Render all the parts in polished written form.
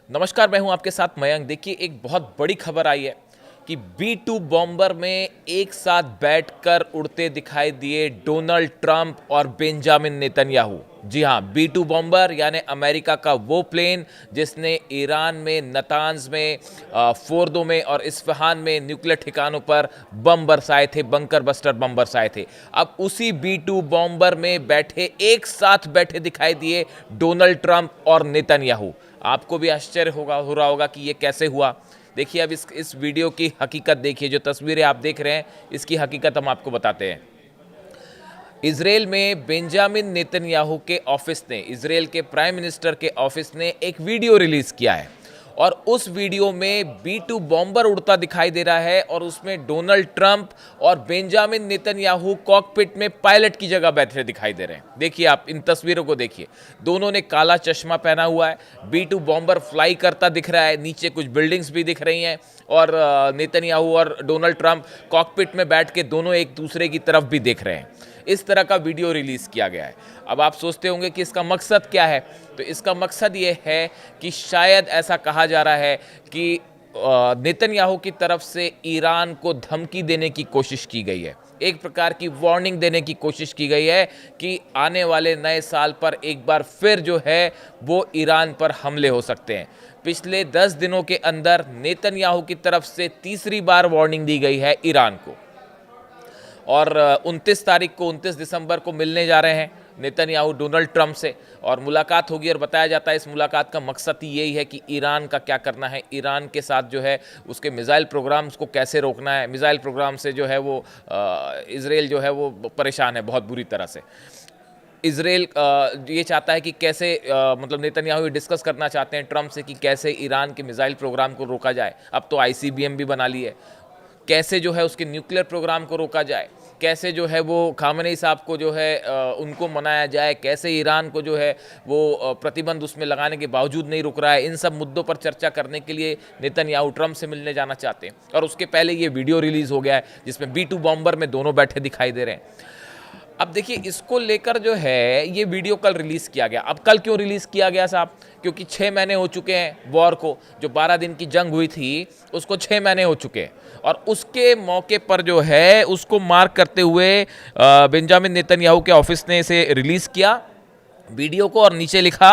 नमस्कार, मैं हूं आपके साथ मयंक। देखिए, एक बहुत बड़ी खबर आई है कि B-2 बॉम्बर में एक साथ बैठकर उड़ते दिखाई दिए डोनाल्ड ट्रंप और बेंजामिन नेतन्याहू। जी हां, B-2 बॉम्बर यानी अमेरिका का वो प्लेन जिसने ईरान में, नतांज में, फोर्दो में और इस्फहान में न्यूक्लियर ठिकानों पर बम बरसाए थे, बंकर बस्टर बम बरसाए थे। अब उसी B-2 बॉम्बर में बैठे, एक साथ बैठे दिखाई दिए डोनाल्ड ट्रंप और नेतन्याहू। आपको भी आश्चर्य हो रहा होगा कि ये कैसे हुआ। देखिए, अब इस वीडियो की हकीकत देखिए। जो तस्वीरें आप देख रहे हैं, इसकी हकीकत हम आपको बताते हैं। इजराइल में बेंजामिन नेतन्याहू के ऑफिस ने, इजराइल के प्राइम मिनिस्टर के ऑफिस ने एक वीडियो रिलीज किया है और उस वीडियो में B-2 बॉम्बर उड़ता दिखाई दे रहा है और उसमें डोनाल्ड ट्रंप और बेंजामिन नेतन्याहू कॉकपिट में पायलट की जगह बैठे दिखाई दे रहे हैं। देखिए, आप इन तस्वीरों को देखिए। दोनों ने काला चश्मा पहना हुआ है। B-2 बॉम्बर फ्लाई करता दिख रहा है, नीचे कुछ बिल्डिंग्स भी दिख रही हैं और नेतन्याहू और डोनाल्ड ट्रंप कॉकपिट में बैठ के दोनों एक दूसरे की तरफ भी देख रहे हैं। इस तरह का वीडियो रिलीज़ किया गया है। अब आप सोचते होंगे कि इसका मकसद क्या है, तो इसका मकसद ये है कि शायद ऐसा कहा जा रहा है कि नेतन्याहू की तरफ से ईरान को धमकी देने की कोशिश की गई है, एक प्रकार की वार्निंग देने की कोशिश की गई है कि आने वाले नए साल पर एक बार फिर जो है वो ईरान पर हमले हो सकते हैं। पिछले 10 दिनों के अंदर नेतन्याहू की तरफ से तीसरी बार वार्निंग दी गई है ईरान को और 29 तारीख को, 29 दिसंबर को मिलने जा रहे हैं नेतन्याहू डोनाल्ड ट्रंप से और मुलाकात होगी। और बताया जाता है इस मुलाकात का मकसद ही यही है कि ईरान का क्या करना है, ईरान के साथ जो है उसके मिसाइल प्रोग्राम्स को कैसे रोकना है। मिसाइल प्रोग्राम से जो है वो इजराइल जो है वो परेशान है बहुत बुरी तरह से। इजराइल ये चाहता है कि कैसे मतलब नेतन्याहू डिस्कस करना चाहते हैं ट्रंप से कि कैसे ईरान के मिसाइल प्रोग्राम को रोका जाए। अब तो ICBM भी बना ली है। कैसे जो है उसके न्यूक्लियर प्रोग्राम को रोका जाए, कैसे जो है वो खामेनेई साहब को जो है उनको मनाया जाए, कैसे ईरान को जो है वो प्रतिबंध उसमें लगाने के बावजूद नहीं रुक रहा है। इन सब मुद्दों पर चर्चा करने के लिए नेतन्याहू ट्रंप से मिलने जाना चाहते हैं और उसके पहले ये वीडियो रिलीज हो गया है जिसमें B-2 बॉम्बर में दोनों बैठे दिखाई दे रहे हैं। अब देखिए, इसको लेकर जो है ये वीडियो कल रिलीज़ किया गया। अब कल क्यों रिलीज़ किया गया साहब? क्योंकि 6 महीने हो चुके हैं वॉर को। जो 12 दिन की जंग हुई थी उसको 6 महीने हो चुके हैं और उसके मौके पर जो है उसको मार्क करते हुए बेंजामिन नेतन्याहू के ऑफिस ने इसे रिलीज़ किया वीडियो को और नीचे लिखा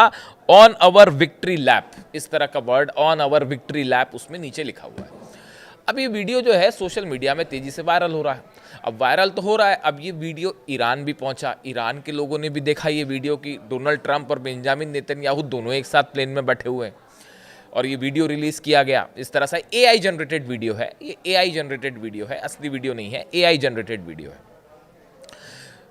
ऑन आवर विक्ट्री लैप। इस तरह का word on our victory lap उसमें नीचे लिखा हुआ है। अब ये वीडियो जो है सोशल मीडिया में तेज़ी से वायरल हो रहा है। अब वायरल तो हो रहा है, अब ये वीडियो ईरान भी पहुंचा। ईरान के लोगों ने भी देखा ये वीडियो कि डोनाल्ड ट्रंप और बेंजामिन नेतन्याहू दोनों एक साथ प्लेन में बैठे हुए हैं और ये वीडियो रिलीज़ किया गया। इस तरह से AI जनरेटेड वीडियो है, ये AI जनरेटेड वीडियो है, असली वीडियो नहीं है, AI जनरेटेड वीडियो है।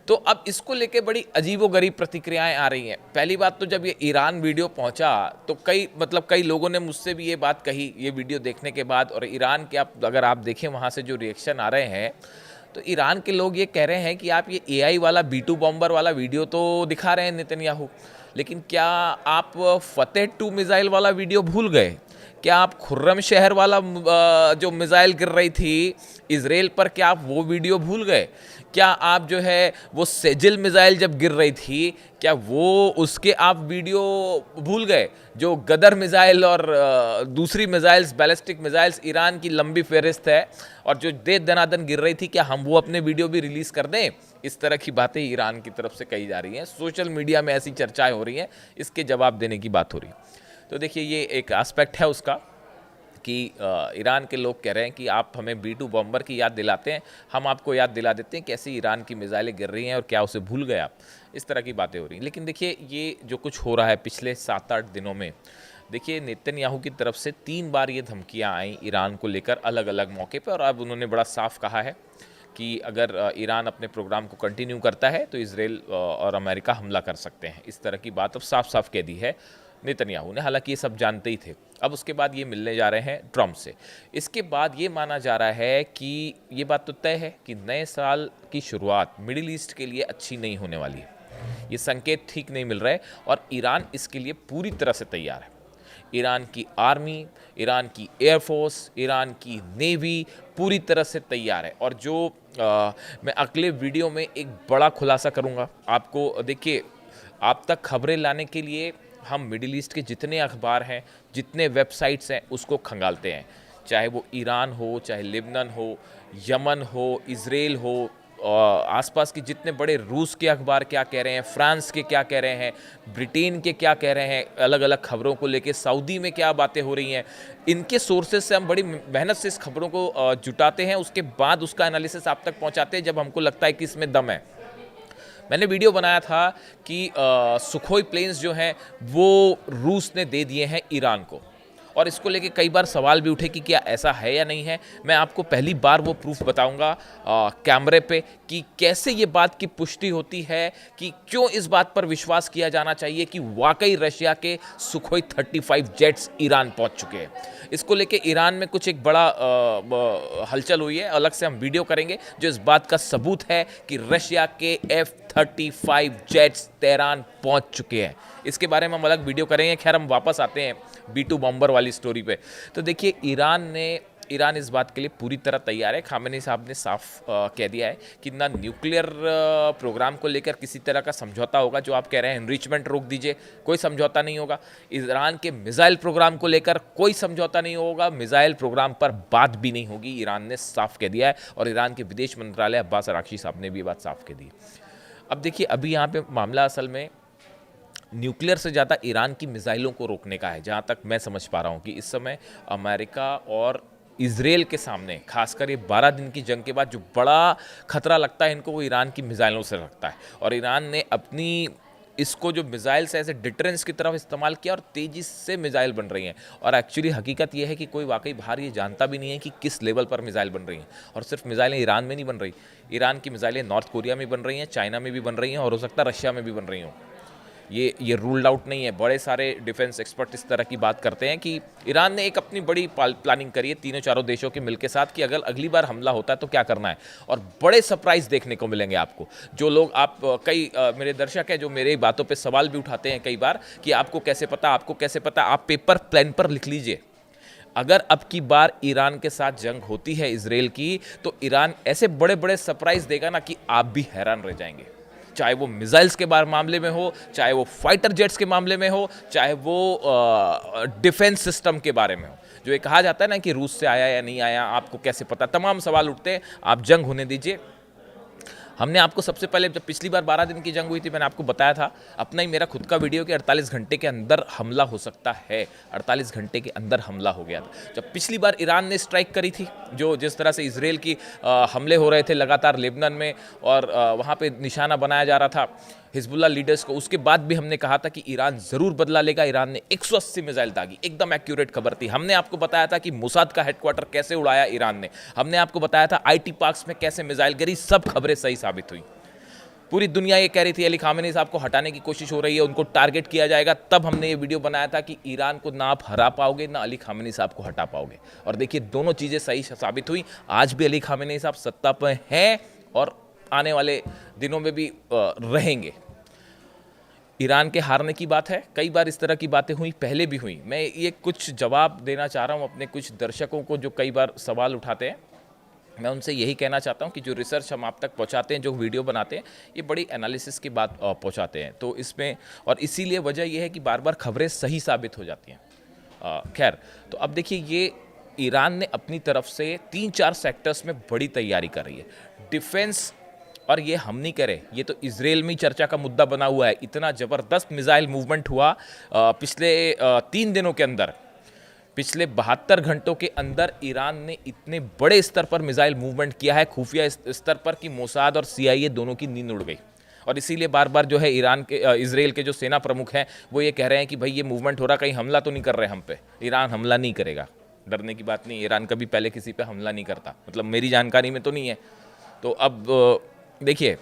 तो अब इसको लेके बड़ी अजीबोगरीब प्रतिक्रियाएं आ रही हैं। पहली बात तो जब ये ईरान वीडियो पहुंचा तो कई लोगों ने मुझसे भी ये बात कही ये वीडियो देखने के बाद। और ईरान के अगर आप देखें वहाँ से जो रिएक्शन आ रहे हैं तो ईरान के लोग ये कह रहे हैं कि आप ये AI वाला B-2 बॉम्बर वाला वीडियो तो दिखा रहे हैं नेतन्याहू, लेकिन क्या आप फतेह 2 मिसाइल वाला वीडियो भूल गए? क्या आप खुर्रम शहर वाला जो मिसाइल गिर रही थी इजराइल पर, क्या आप वो वीडियो भूल गए? क्या आप जो है वो सेजिल मिसाइल जब गिर रही थी, क्या वो उसके आप वीडियो भूल गए? जो गदर मिसाइल और दूसरी मिसाइल्स, बैलिस्टिक मिसाइल्स, ईरान की लंबी फहरिस्त है और जो दे दनादन गिर रही थी, क्या हम वो अपने वीडियो भी रिलीज़ कर दें? इस तरह की बातें ईरान की तरफ से कही जा रही हैं। सोशल मीडिया में ऐसी चर्चाएं हो रही हैं, इसके जवाब देने की बात हो रही है। तो देखिए, ये एक एस्पेक्ट है उसका कि ईरान के लोग कह रहे हैं कि आप हमें B-2 बॉम्बर की याद दिलाते हैं, हम आपको याद दिला देते हैं कैसे ईरान की मिसाइलें गिर रही हैं और क्या उसे भूल गए आप। इस तरह की बातें हो रही हैं। लेकिन देखिए, ये जो कुछ हो रहा है पिछले 7-8 दिनों में, देखिए नेतन्याहू की तरफ से 3 बार ये धमकियां आई ईरान को लेकर अलग अलग मौके पर और अब उन्होंने बड़ा साफ कहा है कि अगर ईरान अपने प्रोग्राम को कंटिन्यू करता है तो इजराइल और अमेरिका हमला कर सकते हैं। इस तरह की बात अब साफ साफ कह दी है नेतन्याहू ने। हालांकि ये सब जानते ही थे। अब उसके बाद ये मिलने जा रहे हैं ट्रंप से। इसके बाद ये माना जा रहा है कि ये बात तो तय है कि नए साल की शुरुआत मिडिल ईस्ट के लिए अच्छी नहीं होने वाली है। ये संकेत ठीक नहीं मिल रहे और ईरान इसके लिए पूरी तरह से तैयार है। ईरान की आर्मी, ईरान की एयरफोर्स, ईरान की नेवी पूरी तरह से तैयार है। और जो मैं अगले वीडियो में एक बड़ा खुलासा करूंगा आपको। देखिए, आप तक खबरें लाने के लिए हम मिडिल ईस्ट के जितने अखबार हैं, जितने वेबसाइट्स हैं, उसको खंगालते हैं, चाहे वो ईरान हो, चाहे लेबनान हो, यमन हो, इज़राइल हो, आसपास के जितने बड़े रूस के अखबार क्या कह रहे हैं, फ्रांस के क्या कह रहे हैं, ब्रिटेन के क्या कह रहे हैं, अलग अलग खबरों को लेके सऊदी में क्या बातें हो रही हैं, इनके सोर्सेज से हम बड़ी मेहनत से इस खबरों को जुटाते हैं, उसके बाद उसका एनालिसिस आप तक पहुंचाते हैं जब हमको लगता है कि इसमें दम है। मैंने वीडियो बनाया था कि सुखोई प्लेन्स जो हैं वो रूस ने दे दिए हैं ईरान को, और इसको लेके कई बार सवाल भी उठे कि क्या ऐसा है या नहीं है। मैं आपको पहली बार वो प्रूफ बताऊंगा कैमरे पे कि कैसे ये बात की पुष्टि होती है, कि क्यों इस बात पर विश्वास किया जाना चाहिए कि वाकई रशिया के सुखोई 35 जेट्स ईरान पहुंच चुके हैं। इसको लेके ईरान में कुछ एक बड़ा हलचल हुई है, अलग से हम वीडियो करेंगे जो इस बात का सबूत है कि रशिया के F-35 जेट्स तेहरान पहुंच चुके हैं। इसके बारे में हम अलग वीडियो करेंगे। खैर, हम वापस आते हैं B2 बॉम्बर वाली स्टोरी पे। तो देखिए, ईरान इस बात के लिए पूरी तरह तैयार है। खामेनी साहब ने साफ कह दिया है कि ना न्यूक्लियर प्रोग्राम को लेकर किसी तरह का समझौता होगा। जो आप कह रहे हैं एनरिचमेंट रोक दीजिए, कोई समझौता नहीं होगा। ईरान के मिसाइल प्रोग्राम को लेकर कोई समझौता नहीं होगा। मिसाइल प्रोग्राम पर बात भी नहीं होगी, ईरान ने साफ कह दिया है। और ईरान के विदेश मंत्रालय अब्बास अराक्ची साहब ने भी ये बात साफ कह दी। अब देखिए, अभी यहाँ पे मामला असल में न्यूक्लियर से ज़्यादा ईरान की मिसाइलों को रोकने का है। जहाँ तक मैं समझ पा रहा हूँ कि इस समय अमेरिका और इजराइल के सामने, खासकर ये 12 दिन की जंग के बाद, जो बड़ा खतरा लगता है इनको, वो ईरान की मिसाइलों से लगता है। और ईरान ने अपनी इसको जो मिसाइल्स है ऐसे डिटरेंस की तरफ इस्तेमाल किया, और तेज़ी से मिसाइल बन रही हैं। और एक्चुअली हकीकत यह है कि कोई वाकई बाहर ये जानता भी नहीं है कि किस लेवल पर मिसाइल बन रही हैं। और सिर्फ मिसाइलें ईरान में नहीं बन रही, ईरान की मिसाइलें नॉर्थ कोरिया में बन रही हैं, चाइना में भी बन रही हैं, और हो सकता है रशिया में भी बन रही हों। ये रूल्ड आउट नहीं है। बड़े सारे डिफेंस एक्सपर्ट इस तरह की बात करते हैं कि ईरान ने एक अपनी बड़ी प्लानिंग करी है तीनों चारों देशों के मिलके साथ, कि अगर अगली बार हमला होता है तो क्या करना है। और बड़े सरप्राइज देखने को मिलेंगे आपको। जो लोग मेरे दर्शक हैं जो मेरे बातों पे सवाल भी उठाते हैं कई बार कि आपको कैसे पता, आप पेपर प्लान पर लिख लीजिए। अगर अब की बार ईरान के साथ जंग होती है इजराइल की, तो ईरान ऐसे बड़े बड़े सरप्राइज देगा ना कि आप भी हैरान रह जाएंगे। चाहे वो मिसाइल्स के मामले में हो, चाहे वो फाइटर जेट्स के मामले में हो, चाहे वो डिफेंस सिस्टम के बारे में हो। जो ये कहा जाता है ना कि रूस से आया या नहीं आया, आपको कैसे पता, तमाम सवाल उठते हैं। आप जंग होने दीजिए। हमने आपको सबसे पहले, जब पिछली बार 12 दिन की जंग हुई थी, मैंने आपको बताया था, अपना ही मेरा खुद का वीडियो, कि 48 घंटे के अंदर हमला हो सकता है। 48 घंटे के अंदर हमला हो गया था। जब पिछली बार ईरान ने स्ट्राइक करी थी, जो जिस तरह से इजराइल की हमले हो रहे थे लगातार लेबनान में, और वहाँ पे निशाना बनाया जा रहा था हिजबुल्ला लीडर्स को, उसके बाद भी हमने कहा था कि ईरान ज़रूर बदला लेगा। ईरान ने 180 मिसाइल दागी, एकदम एक्यूरेट खबर थी। हमने आपको बताया था कि मोसाद का हेडक्वार्टर कैसे उड़ाया ईरान ने। हमने आपको बताया था IT पार्क्स में कैसे मिसाइल गिरी। सब खबरें सही साबित हुई। पूरी दुनिया ये कह रही थी अली खामेनी साहब को हटाने की कोशिश हो रही है, उनको टारगेट किया जाएगा। तब हमने ये वीडियो बनाया था कि ईरान को ना आप हरा पाओगे, ना अली खामेनी साहब को हटा पाओगे। और देखिए, दोनों चीज़ें सही साबित हुई। आज भी अली खामेनी साहब सत्ता पर हैं और आने वाले दिनों में भी रहेंगे। ईरान के हारने की बात है, कई बार इस तरह की बातें हुई, पहले भी हुई। मैं ये कुछ जवाब देना चाह रहा हूँ अपने कुछ दर्शकों को जो कई बार सवाल उठाते हैं। मैं उनसे यही कहना चाहता हूँ कि जो रिसर्च हम आप तक पहुँचाते हैं, जो वीडियो बनाते हैं, ये बड़ी एनालिसिस की बात पहुँचाते हैं। तो इसमें, और इसीलिए वजह यह है कि बार बार खबरें सही साबित हो जाती हैं। खैर, तो अब देखिए, ये ईरान ने अपनी तरफ से 3-4 सेक्टर्स में बड़ी तैयारी कर रही है डिफेंस। और ये हम नहीं करें, ये तो इजराइल में चर्चा का मुद्दा बना हुआ है। इतना ज़बरदस्त मिसाइल मूवमेंट हुआ पिछले 3 दिनों के अंदर। पिछले 72 घंटों के अंदर ईरान ने इतने बड़े स्तर पर मिसाइल मूवमेंट किया है, खुफिया स्तर पर, कि मोसाद और CIA दोनों की नींद उड़ गई। और इसीलिए बार बार जो है इजराइल के जो सेना प्रमुख हैं, वो ये कह रहे हैं कि भाई ये मूवमेंट हो रहा, कहीं हमला तो नहीं कर रहे हम पे। ईरान हमला नहीं करेगा, डरने की बात नहीं। ईरान कभी पहले किसी पे हमला नहीं करता, मतलब मेरी जानकारी में तो नहीं है। तो अब देखिए,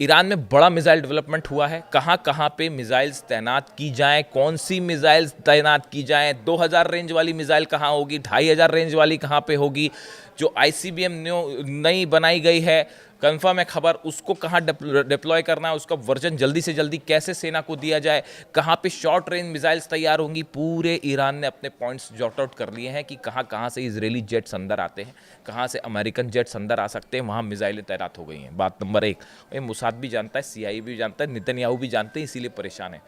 ईरान में बड़ा मिसाइल डेवलपमेंट हुआ है। कहाँ कहाँ पे मिसाइल्स तैनात की जाएं, कौन सी मिसाइल्स तैनात की जाएं, 2000 रेंज वाली मिसाइल कहाँ होगी, 2500 रेंज वाली कहाँ पे होगी, जो ICBM नई बनाई गई है कंफर्म है खबर, उसको कहाँ डिप्लॉय करना है, उसका वर्जन जल्दी से जल्दी कैसे सेना को दिया जाए, कहाँ पे शॉर्ट रेंज मिसाइल्स तैयार होंगी, पूरे ईरान ने अपने पॉइंट्स जॉट आउट कर लिए हैं कि कहाँ कहाँ से इजरायली जेट्स अंदर आते हैं, कहाँ से अमेरिकन जेट्स अंदर आ सकते हैं, वहाँ मिसाइलें तैनात हो गई हैं। बात नंबर 1, ये मोसाद भी जानता है, CIA भी जानता है, नेतन्याहू भी जानते हैं, इसीलिए परेशान है।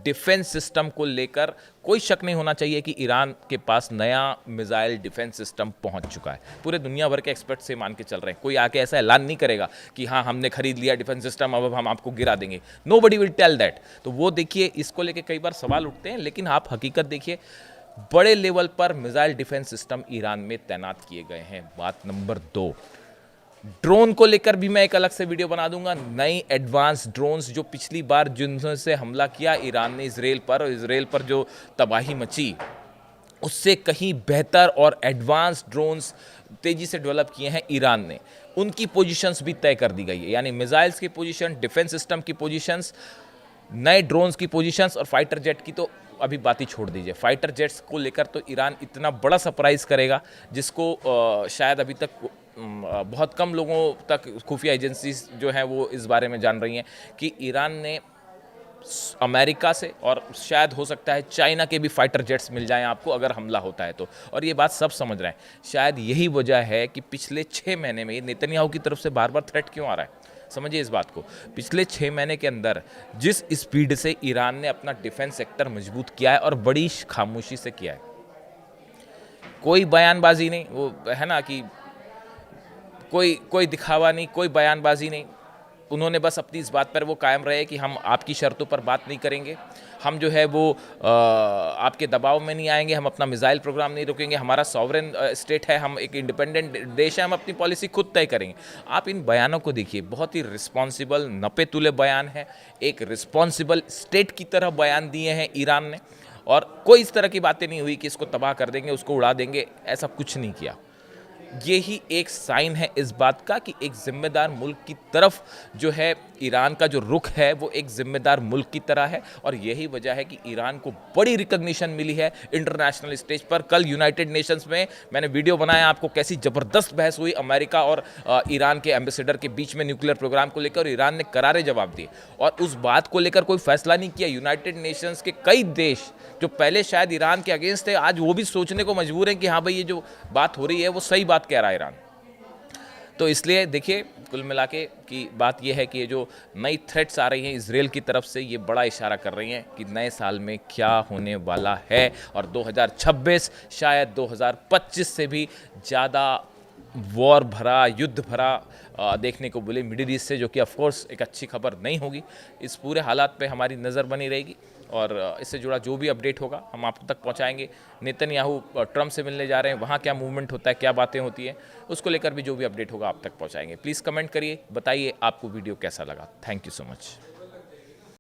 डिफेंस सिस्टम को लेकर कोई शक नहीं होना चाहिए कि ईरान के पास नया मिसाइल डिफेंस सिस्टम पहुंच चुका है। पूरे दुनिया भर के एक्सपर्ट से मान के चल रहे हैं, कोई आके ऐसा ऐलान नहीं करेगा कि हाँ हमने खरीद लिया डिफेंस सिस्टम, अब हम आपको गिरा देंगे। Nobody will tell that. तो वो देखिए, इसको लेके कई बार सवाल उठते हैं, लेकिन आप हकीकत देखिए, बड़े लेवल पर मिसाइल डिफेंस सिस्टम ईरान में तैनात किए गए हैं। बात नंबर 2, ड्रोन को लेकर भी मैं एक अलग से वीडियो बना दूंगा। नई एडवांस ड्रोन्स जो पिछली बार जिनसे हमला किया ईरान ने इसराइल पर जो तबाही मची, उससे कहीं बेहतर और एडवांस ड्रोन्स तेजी से डेवलप किए हैं ईरान ने। उनकी पोजीशंस भी तय कर दी गई है, यानी मिसाइल्स की पोजीशन, डिफेंस सिस्टम की पोजीशंस, नए ड्रोन्स की पोजीशंस और फाइटर जेट की तो अभी बात ही छोड़ दीजिए। फाइटर जेट्स को लेकर तो ईरान इतना बड़ा सरप्राइज़ करेगा जिसको शायद अभी तक बहुत कम लोगों तक खुफिया एजेंसीज जो हैं वो इस बारे में जान रही हैं कि ईरान ने अमेरिका से और शायद हो सकता है चाइना के भी फाइटर जेट्स मिल जाएं आपको अगर हमला होता है तो। और ये बात सब समझ रहे हैं। शायद यही वजह है कि पिछले 6 महीने में नेतन्याहू की तरफ से बार बार थ्रेट क्यों आ रहा है। समझिए इस बात को, पिछले 6 महीने के अंदर जिस स्पीड से ईरान ने अपना डिफेंस सेक्टर मजबूत किया है और बड़ी खामोशी से किया है, कोई बयानबाजी नहीं, वो है ना कि कोई दिखावा नहीं, कोई बयानबाजी नहीं। उन्होंने बस अपनी इस बात पर वो कायम रहे कि हम आपकी शर्तों पर बात नहीं करेंगे, हम जो है वो आपके दबाव में नहीं आएंगे, हम अपना मिसाइल प्रोग्राम नहीं रोकेंगे, हमारा सॉवरेन स्टेट है, हम एक इंडिपेंडेंट देश है, हम अपनी पॉलिसी खुद तय करेंगे। आप इन बयानों को देखिए, बहुत ही रिस्पॉन्सिबल नपे तुले बयान है, एक रिस्पॉन्सिबल स्टेट की तरह बयान दिए हैं ईरान ने। और कोई इस तरह की बातें नहीं हुई कि इसको तबाह कर देंगे, उसको उड़ा देंगे, ऐसा कुछ नहीं किया। ये ही एक साइन है इस बात का कि एक जिम्मेदार मुल्क की तरफ जो है ईरान का जो रुख है वो एक जिम्मेदार मुल्क की तरह है। और यही वजह है कि ईरान को बड़ी रिकग्निशन मिली है इंटरनेशनल स्टेज पर। कल यूनाइटेड नेशंस में मैंने वीडियो बनाया आपको, कैसी ज़बरदस्त बहस हुई अमेरिका और ईरान के एम्बेसडर के बीच में न्यूक्लियर प्रोग्राम को लेकर, और ईरान ने करारे जवाब दिए और उस बात को लेकर कोई फैसला नहीं किया। यूनाइटेड नेशंस के कई देश जो पहले शायद ईरान के अगेंस्ट थे, आज वो भी सोचने को मजबूर हैं कि हाँ भाई ये जो बात हो रही है वो सही बात कह रहा है ईरान। तो इसलिए देखिए, कुल मिला के की बात यह है कि ये जो नई थ्रेट्स आ रही हैं इसराइल की तरफ से, ये बड़ा इशारा कर रही हैं कि नए साल में क्या होने वाला है। और 2026 शायद 2025 से भी ज़्यादा वॉर भरा, युद्ध भरा देखने को मिले मिडिल ईस्ट से, जो कि ऑफकोर्स एक अच्छी खबर नहीं होगी। इस पूरे हालात पे हमारी नज़र बनी रहेगी और इससे जुड़ा जो भी अपडेट होगा हम आप तक पहुंचाएंगे। नेतन्याहू ट्रम्प से मिलने जा रहे हैं, वहाँ क्या मूवमेंट होता है, क्या बातें होती हैं, उसको लेकर भी जो भी अपडेट होगा आप तक पहुंचाएंगे। प्लीज़ कमेंट करिए, बताइए आपको वीडियो कैसा लगा। Thank you so much.